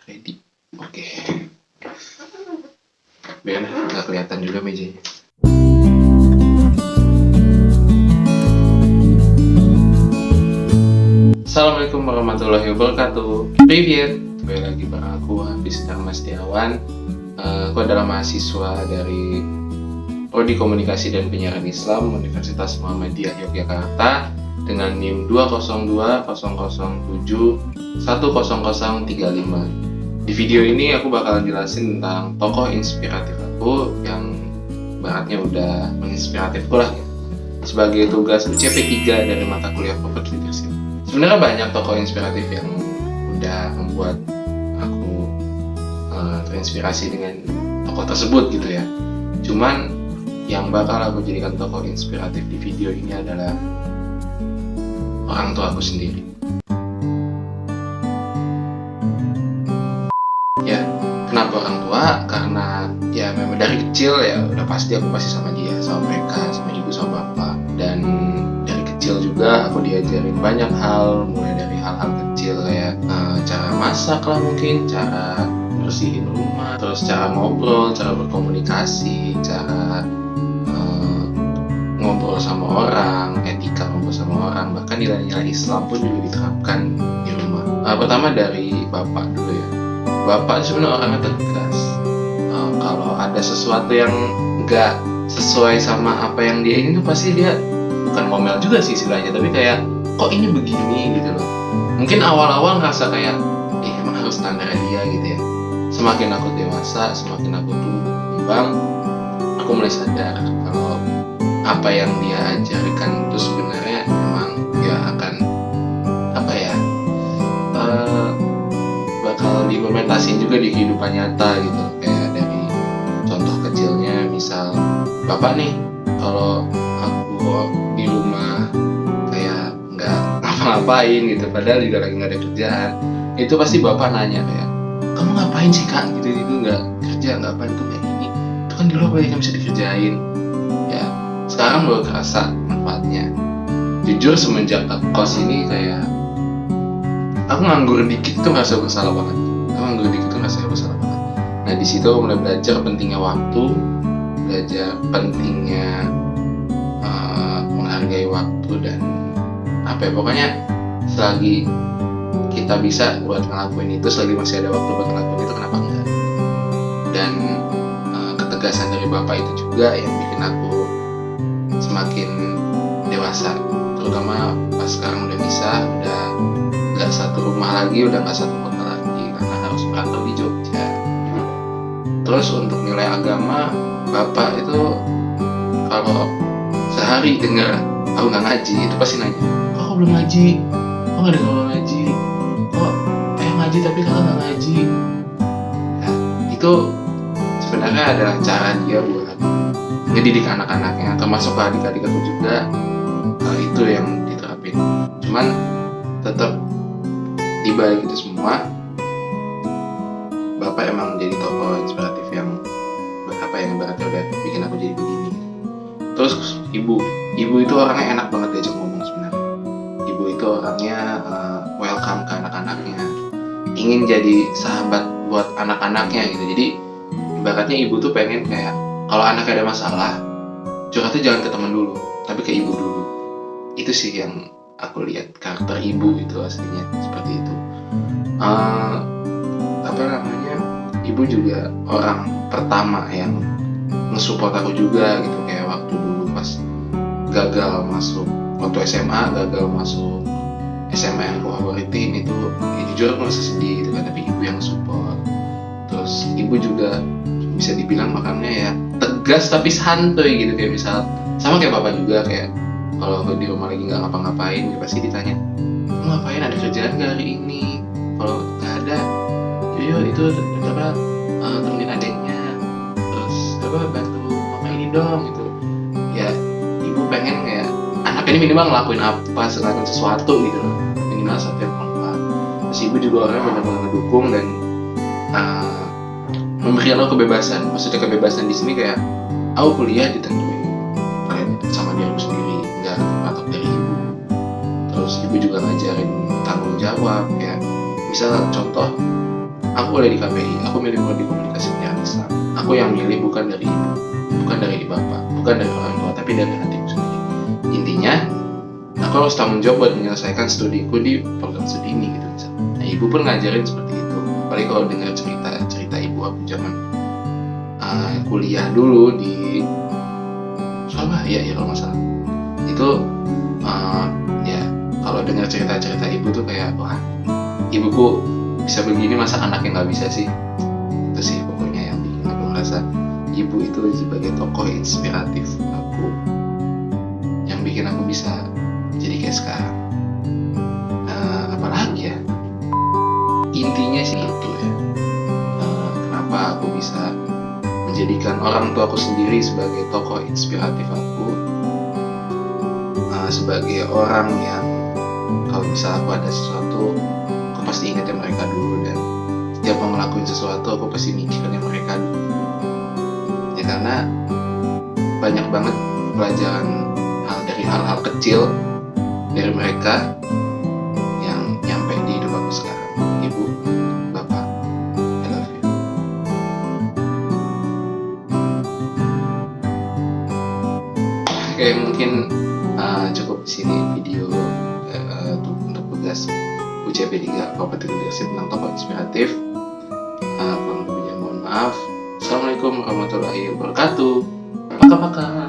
Ready. Oke. Biar nggak kelihatan juga mejanya. Assalamualaikum warahmatullahi wabarakatuh. Привет. Kembali lagi bareng aku Hafiz Dharma Setiawan. Aku adalah mahasiswa dari Prodi Komunikasi dan Penyiaran Islam Universitas Muhammadiyah Yogyakarta dengan NIM 20200071035. Di video ini aku bakalan jelasin tentang tokoh inspiratif aku yang baratnya udah menginspiratifku lah ya, sebagai tugas UCP 3 dari mata kuliah Public Leadership. Sebenarnya banyak tokoh inspiratif yang udah membuat aku terinspirasi dengan tokoh tersebut gitu ya. Cuman yang bakal aku jadikan tokoh inspiratif di video ini adalah orang tua aku sendiri. Ya, kenapa orang tua? Karena ya memang dari kecil ya udah pasti aku pasti sama dia, sama mereka, sama ibu, sama bapak. Dan dari kecil juga aku diajarin banyak hal, mulai dari hal-hal kecil kayak cara masak lah mungkin, cara bersihin rumah, terus cara ngobrol, cara berkomunikasi, cara ngobrol sama orang, etika ngobrol sama orang, bahkan nilai-nilai Islam pun juga diterapkan di rumah. Pertama dari bapak dulu ya. Bapak sebenarnya orangnya tegas. Kalau ada sesuatu yang nggak sesuai sama apa yang dia ingin tuh pasti dia bukan ngomel juga sih istilahnya, tapi kayak kok ini begini gitu loh. Mungkin awal-awal ngerasa kayak emang harus standar dia gitu ya. Semakin aku dewasa, semakin aku berkembang, aku mulai sadar kalau apa yang dia ajarkan itu sebenarnya memang dia akan bakal diimplementasiin juga di kehidupan nyata gitu. Kayak dari contoh kecilnya, misal bapak nih kalau aku di rumah kayak nggak ngapa-ngapain gitu, padahal juga lagi nggak ada kerjaan, itu pasti bapak nanya kayak, kamu ngapain sih kak gitu nggak kerja, nggak apa itu kayak gini, itu kan di luar banyak yang bisa dikerjain ya. Sekarang baru kerasa manfaatnya. Jujur semenjak kos ini kayak aku nganggur dikit tuh ngerasa bersalah banget. Nah di situ aku mulai belajar pentingnya waktu, belajar pentingnya menghargai waktu dan pokoknya selagi kita bisa buat ngelakuin itu, selagi masih ada waktu buat ngelakuin itu, kenapa enggak? Dan ketegasan dari bapak itu juga yang bikin aku semakin dewasa, terutama pas sekarang udah bisa, udah nggak satu rumah lagi, udah nggak satu kota lagi karena harus merantau di Jogja. Terus untuk nilai agama, bapak itu kalau sehari dengar aku nggak ngaji, itu pasti nanya, kok belum ngaji? Kok nggak dengar lo ngaji? Kok ngaji tapi kalau nggak ngaji? Ya, itu sebenarnya adalah cara dia buat ngedidik anak-anaknya, termasuk adik-adik aku juga. Itu yang diterapin. Cuman tetap di balik itu semua, bapak emang menjadi tokoh inspiratif yang ibaratnya udah bikin aku jadi begini. Terus ibu itu orangnya enak banget diajak ngomong sebenarnya. Ibu itu orangnya welcome ke anak-anaknya, ingin jadi sahabat buat anak-anaknya gitu. Jadi ibaratnya ibu tuh pengen kayak kalau anaknya ada masalah, curhatnya jangan ke teman dulu, tapi ke ibu dulu. Itu sih yang aku lihat karakter ibu itu aslinya seperti itu. Ibu juga orang pertama yang nge-support aku juga gitu, kayak waktu dulu pas gagal masuk, waktu SMA gagal masuk SMA yang aku favoritin itu, ya jujur aku merasa sedih gitu kan, tapi ibu yang support. Terus ibu juga bisa dibilang makannya ya tegas tapi santuy gitu, kayak misal sama kayak bapak juga, kayak kalau di rumah lagi nggak ngapa-ngapain dia pasti ditanya, kamu ngapain, ada kerjaan nggak hari ini? Kalau nggak ada, yuk itu temenin adiknya, terus bantu mama ini dong gitu ya. Ibu pengen kayak anak ini minimal ngelakuin ngelakuin sesuatu gitu loh, minimal satu yang bermanfaat. Terus ibu juga orangnya benar-benar ngedukung dan memberikan aku kebebasan. Maksudnya kebebasan di sini kayak aku kuliah ditentuin sama diriku sendiri, nggak terpatok dari ibu. Terus ibu juga ngajarin tanggung jawab ya. Misal contoh, aku kuliah di KPI, aku milih prodi komunikasi penyiaran Islam. Aku yang milih bukan dari ibu, bukan dari bapak, bukan dari orang tua, tapi dari hatiku sendiri. Intinya, aku harus tanggung jawab buat menyelesaikan studiku di program studi ini gitu misalnya. Nah, ibu pun ngajarin seperti itu. Apalagi kalau dengar cerita ibu aku zaman kuliah dulu di Surabaya ya kalau nggak salah. Itu ya kalau dengar cerita ibu tuh kayak wah, ibuku bisa begini masa anaknya nggak bisa sih. Itu sih pokoknya yang bikin aku ngerasa ibu itu sebagai tokoh inspiratif aku, yang bikin aku bisa jadi kayak sekarang. Apalagi ya, intinya sih itu ya, kenapa aku bisa menjadikan orang tua aku sendiri sebagai tokoh inspiratif aku, sebagai orang yang kalau misalnya aku ada sesuatu aku pasti ingatnya mereka dulu, dan setiap mau ngelakuin sesuatu aku pasti mikirnya mereka dulu ya, karena banyak banget pelajaran dari hal-hal kecil dari mereka yang nyampe di hidup aku sekarang. Ibu, bapak, I love you. Oke, mungkin cukup di sini video untuk tugas UCP 3 Property Leadership tentang tokoh inspiratif. Kurang lebihnya mohon maaf. Assalamualaikum warahmatullahi wabarakatuh. Paka-paka.